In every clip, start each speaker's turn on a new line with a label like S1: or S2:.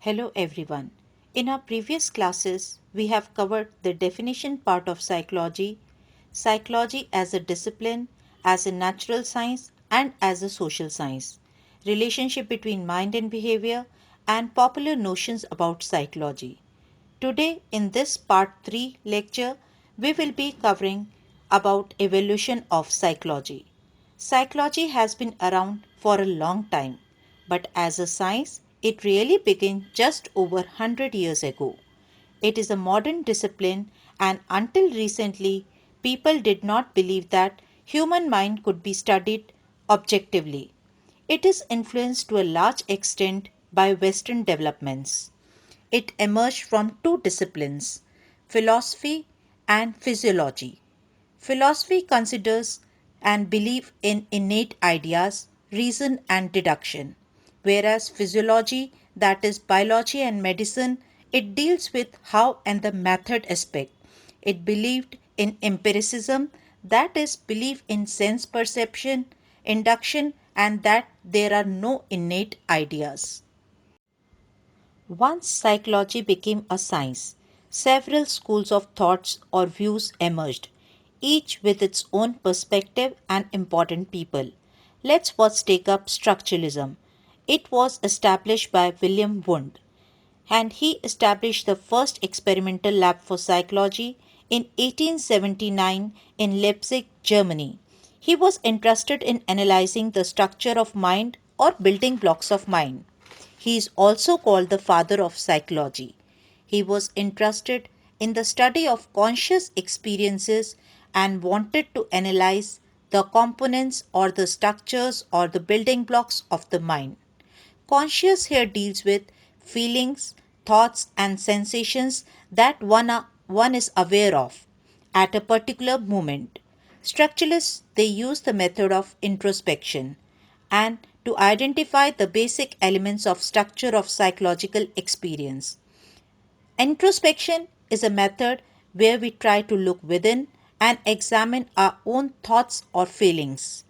S1: Hello everyone. In our previous classes, we have covered the definition part of psychology, psychology as a discipline, as a natural science, and as a social science, relationship between mind and behavior, and popular notions about psychology. Today, in this part 3 lecture, we will be covering about evolution of psychology. Psychology has been around for a long time, but as a science, it really began just over 100 years ago. It is a modern discipline, and until recently, people did not believe that human mind could be studied objectively. It is influenced to a large extent by Western developments. It emerged from two disciplines, philosophy and physiology. Philosophy considers and believes in innate ideas, reason and deduction, whereas physiology, that is biology and medicine, it deals with how and the method aspect. It believed in empiricism, that is belief in sense perception, induction, and that there are no innate ideas. Once psychology became a science, several schools of thoughts or views emerged, each with its own perspective and important people. Let's first take up structuralism. It was established by William Wundt, and he established the first experimental lab for psychology in 1879 in Leipzig, Germany. He was interested in analyzing the structure of mind or building blocks of mind. He is also called the father of psychology. He was interested in the study of conscious experiences and wanted to analyze the components or the structures or the building blocks of the mind. Conscious here deals with feelings, thoughts, and sensations that one is aware of at a particular moment. Structuralists they use the method of introspection and to identify the basic elements of structure of psychological experience. Introspection is a method where we try to look within and examine our own thoughts or feelings.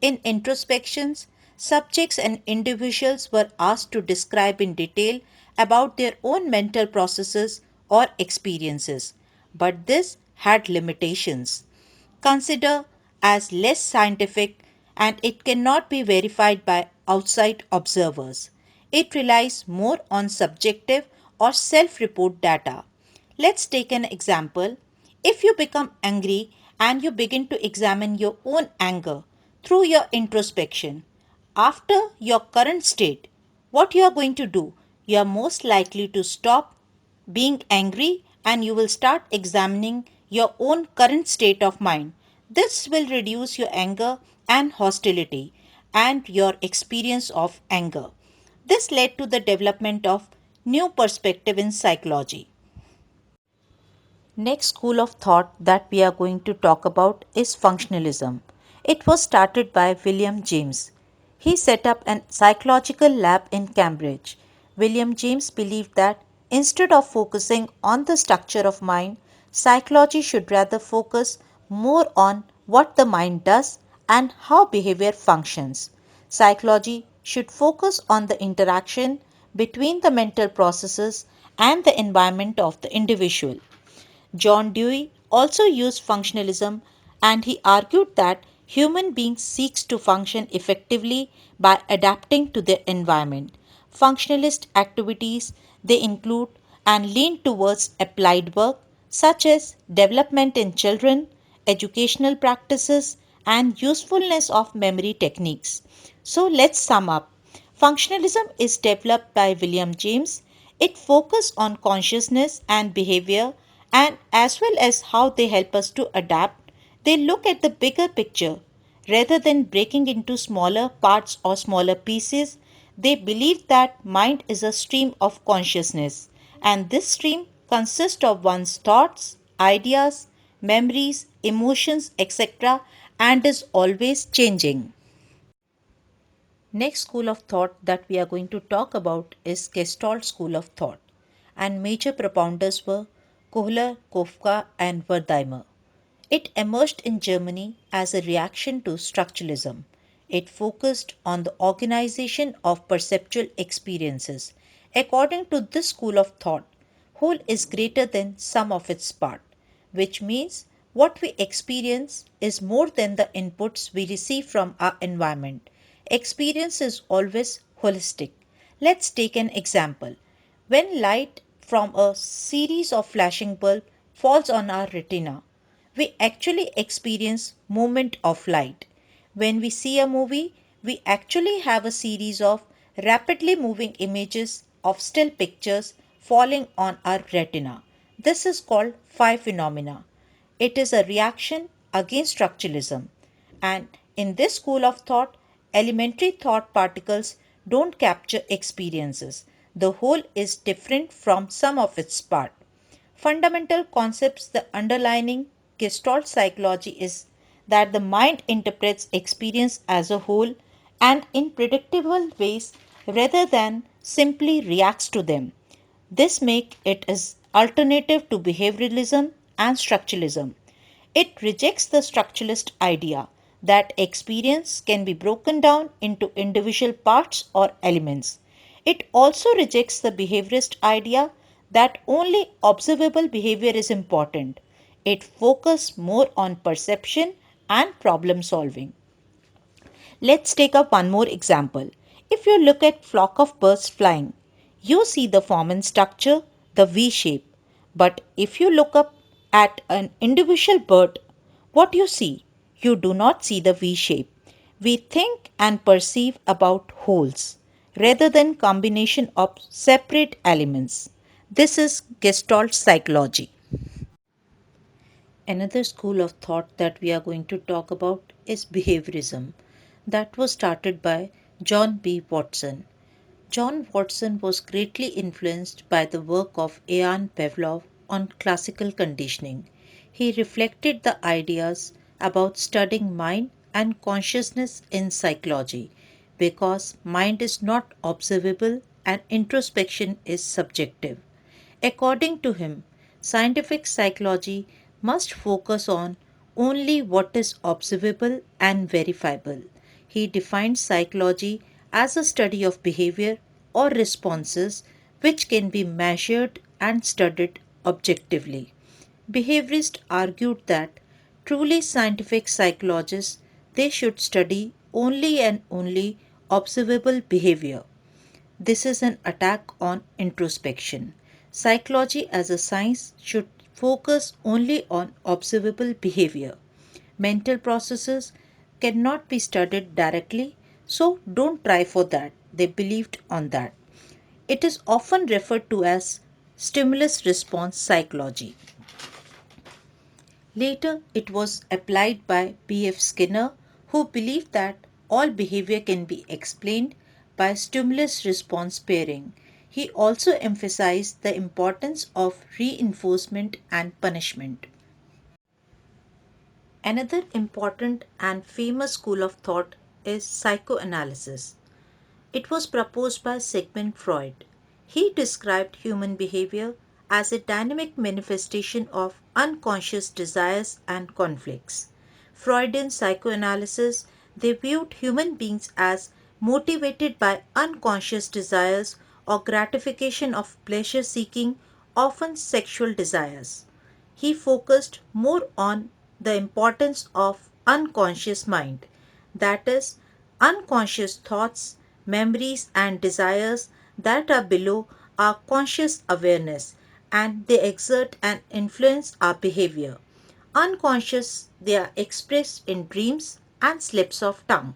S1: In introspections, subjects and individuals were asked to describe in detail about their own mental processes or experiences, but this had limitations. Consider as less scientific and it cannot be verified by outside observers. It relies more on subjective or self report data. Let's take an example. If you become angry and you begin to examine your own anger through your introspection, after your current state, what you are going to do? You are most likely to stop being angry and you will start examining your own current state of mind. This will reduce your anger and hostility and your experience of anger. This led to the development of new perspective in psychology. Next school of thought that we are going to talk about is functionalism. It was started by William James. He set up a psychological lab in Cambridge. William James believed that instead of focusing on the structure of mind, psychology should rather focus more on what the mind does and how behavior functions. Psychology should focus on the interaction between the mental processes and the environment of the individual. John Dewey also used functionalism and he argued that human beings seeks to function effectively by adapting to their environment. Functionalist activities they include and lean towards applied work such as development in children, educational practices and usefulness of memory techniques. So let's sum up. Functionalism is developed by William James. It focuses on consciousness and behavior and as well as how they help us to adapt. They look at the bigger picture rather than breaking into smaller parts or smaller pieces. They believe that mind is a stream of consciousness and this stream consists of one's thoughts, ideas, memories, emotions, etc. and is always changing. Next school of thought that we are going to talk about is Gestalt school of thought, and major propounders were Kohler, Kafka, and Wertheimer. It emerged in Germany as a reaction to structuralism. It focused on the organization of perceptual experiences, According to this school of thought, whole is greater than sum of its part, which means what we experience is more than the inputs we receive from our environment. Experience is always holistic. Let's take an example. When light from a series of flashing bulbs falls on our retina, we actually experience movement of light. When we see a movie, we actually have a series of rapidly moving images of still pictures falling on our retina. This is called phi phenomena. It is a reaction against structuralism. And in this school of thought, elementary thought particles don't capture experiences. The whole is different from some of its part. Fundamental concepts the underlining Gestalt psychology is that the mind interprets experience as a whole and in predictable ways rather than simply reacts to them. This makes it as alternative to behavioralism and structuralism. It rejects the structuralist idea that experience can be broken down into individual parts or elements. It also rejects the behaviorist idea that only observable behavior is important. It focuses more on perception and problem solving. Let's take up one more example. If you look at flock of birds flying, you see the form and structure, the V shape. But if you look up at an individual bird, what you see? You do not see the V shape. We think and perceive about wholes rather than combination of separate elements. This is Gestalt psychology. Another school of thought that we are going to talk about is behaviorism, that was started by John B. Watson. John Watson was greatly influenced by the work of Ian Pavlov on classical conditioning. He reflected the ideas about studying mind and consciousness in psychology because mind is not observable and introspection is subjective. According to him, scientific psychology must focus on only what is observable and verifiable. He defined psychology as a study of behavior or responses which can be measured and studied objectively. Behaviorists argued that truly scientific psychologists they should study only and only observable behavior. This is an attack on introspection. Psychology as a science should focus only on observable behavior. Mental processes cannot be studied directly, so don't try for that. They believed on that. It is often referred to as stimulus response psychology. Later, it was applied by B.F. Skinner, who believed that all behavior can be explained by stimulus response pairing. He also emphasized the importance of reinforcement and punishment. Another important and famous school of thought is psychoanalysis. It was proposed by Sigmund Freud. He described human behavior as a dynamic manifestation of unconscious desires and conflicts. Freudian psychoanalysis they viewed human beings as motivated by unconscious desires or gratification of pleasure seeking, often sexual desires. He focused more on the importance of unconscious mind, that is, unconscious thoughts, memories, and desires that are below our conscious awareness and they exert and influence our behavior. Unconscious, they are expressed in dreams and slips of tongue,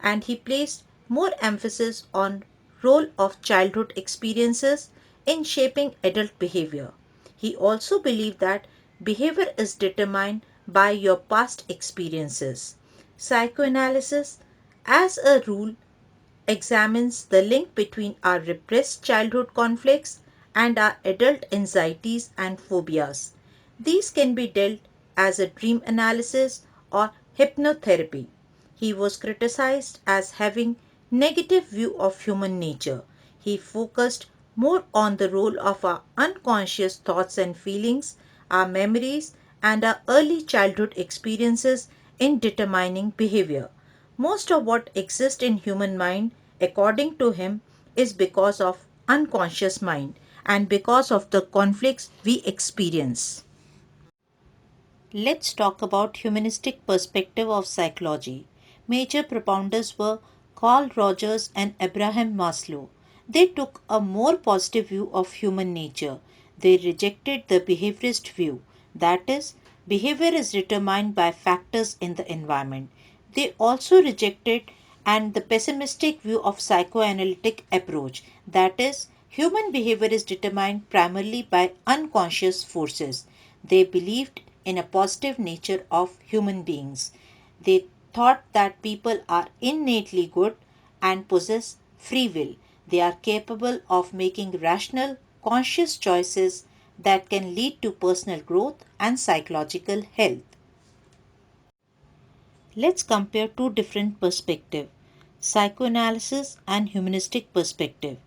S1: and he placed more emphasis on role of childhood experiences in shaping adult behavior. He also believed that behavior is determined by your past experiences. Psychoanalysis, as a rule, examines the link between our repressed childhood conflicts and our adult anxieties and phobias. These can be dealt as a dream analysis or hypnotherapy. He was criticized as having negative view of human nature. He focused more on the role of our unconscious thoughts and feelings, our memories, and our early childhood experiences in determining behavior. Most of what exists in human mind, according to him, is because of unconscious mind and because of the conflicts we experience. Let's talk about humanistic perspective of psychology. Major propounders were Carl Rogers and Abraham Maslow. They took a more positive view of human nature. They rejected the behaviorist view, that is, behavior is determined by factors in the environment. They also rejected and the pessimistic view of psychoanalytic approach, that is, human behavior is determined primarily by unconscious forces. They believed in a positive nature of human beings. They thought that people are innately good and possess free will. They are capable of making rational, conscious choices that can lead to personal growth and psychological health. Let's compare two different perspectives, psychoanalysis and humanistic perspective.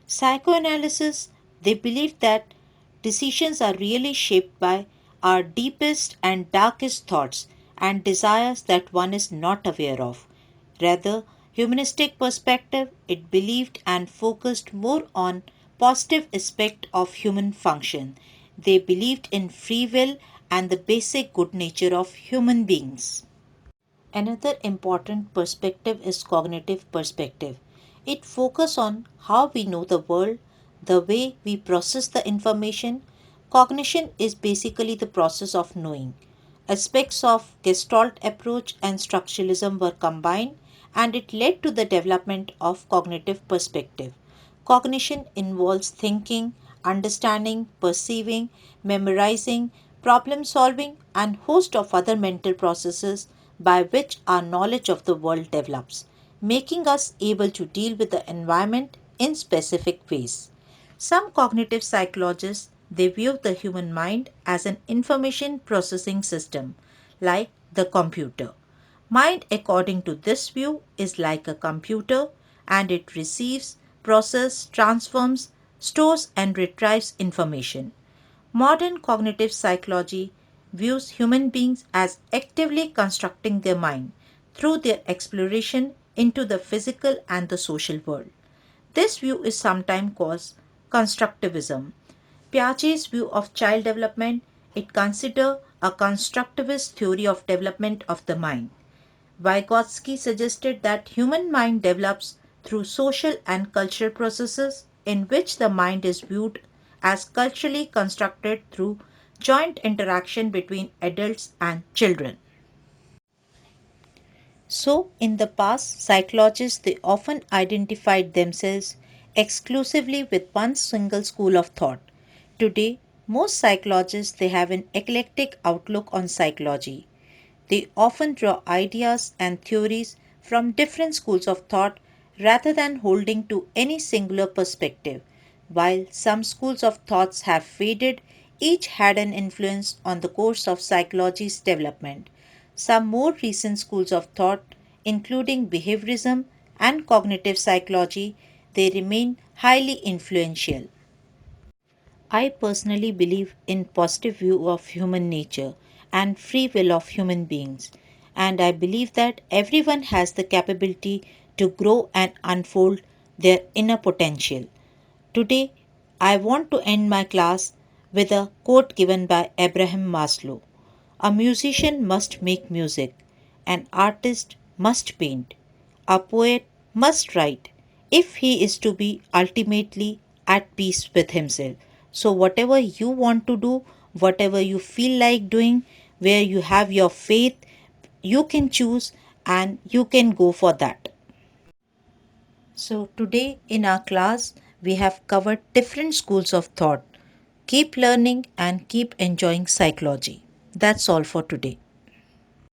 S1: Psychoanalysis, they believe that decisions are really shaped by our deepest and darkest thoughts and desires that one is not aware of. Rather, humanistic perspective, it believed and focused more on positive aspect of human function. They believed in free will and the basic good nature of human beings. Another important perspective is cognitive perspective. It focuses on how we know the world, the way we process the information. Cognition is basically the process of knowing. Aspects of Gestalt approach and structuralism were combined and it led to the development of cognitive perspective. Cognition involves thinking, understanding, perceiving, memorizing, problem solving, and host of other mental processes by which our knowledge of the world develops, making us able to deal with the environment in specific ways. Some cognitive psychologists they view the human mind as an information processing system like the computer. Mind, according to this view, is like a computer and it receives, processes, transforms, stores, and retrieves information. Modern cognitive psychology views human beings as actively constructing their mind through their exploration into the physical and the social world. This view is sometimes called constructivism. Piaget's view of child development it considers a constructivist theory of development of the mind. Vygotsky suggested that human mind develops through social and cultural processes in which the mind is viewed as culturally constructed through joint interaction between adults and children. So, in the past, psychologists they often identified themselves exclusively with one single school of thought. Today, most psychologists they have an eclectic outlook on psychology. They often draw ideas and theories from different schools of thought rather than holding to any singular perspective. While some schools of thoughts have faded, each had an influence on the course of psychology's development. Some more recent schools of thought, including behaviorism and cognitive psychology, they remain highly influential. I personally believe in positive view of human nature and free will of human beings and I believe that everyone has the capability to grow and unfold their inner potential. Today I want to end my class with a quote given by Abraham Maslow. A musician must make music, an artist must paint, a poet must write if he is to be ultimately at peace with himself. So, whatever you want to do, whatever you feel like doing, where you have your faith, you can choose and you can go for that. So, today in our class, we have covered different schools of thought. Keep learning and keep enjoying psychology. That's all for today.